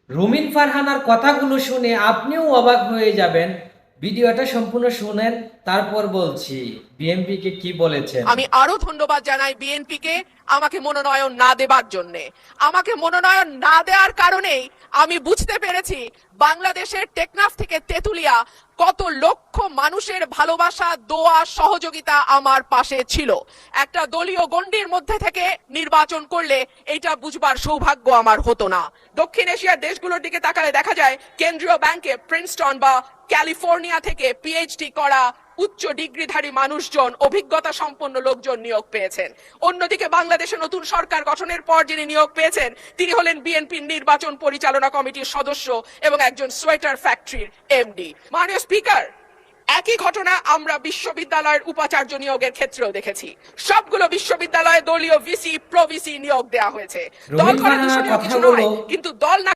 রুমিন ফারহানার কথাগুলো শুনে আপনিও অবাক হয়ে যাবেন। ভিডিওটা সম্পূর্ণ শুনেন, তারপর বলছি বিএনপিকে কি বলেছেন। আমি আরো ধন্যবাদ জানাই বিএনপিকে আমাকে মনোনয়ন না দেবার জন্য। আমাকে মনোনয়ন না দেওয়ার কারণেই আমি বুঝতে পেরেছি বাংলাদেশের টেকনাফ থেকে তেতুলিয়া কত লক্ষ মানুষের ভালোবাসা, দোয়া, সহযোগিতা আমার পাশে ছিল। একটা দলীয় গণ্ডির মধ্যে থেকে নির্বাচন করলে এটা বুঝবার সৌভাগ্য আমার হতো না। দক্ষিণ এশিয়ার দেশগুলোর দিকে তাকালে দেখা যায় কেন্দ্রীয় ব্যাংকে প্রিন্সটন বা ক্যালিফোর্নিয়া থেকে পিএইচডি করা উচ্চ ডিগ্রিধারী মানুষজন, অভিজ্ঞতা সম্পন্ন লোকজন নিয়োগ পেয়েছেন। অন্যদিকে বাংলাদেশে নতুন সরকার গঠনের পর যিনি নিয়োগ পেয়েছেন তিনি হলেন বিএনপির নির্বাচন পরিচালনা কমিটির সদস্য এবং একজন সোয়েটার ফ্যাক্টরির এমডি। মাননীয় স্পিকার, একই ঘটনা আমরা বিশ্ববিদ্যালয়ের উপাচার্য নিয়োগের ক্ষেত্রেও দেখেছি। সবগুলো বিশ্ববিদ্যালয়ে দলীয় ভিসি, প্রভিসি নিয়োগ দেওয়া হয়েছে। দল রুমিন করা ফারহানার দূষণীয় কিছু কথাগুলো নয়, কিন্তু দল না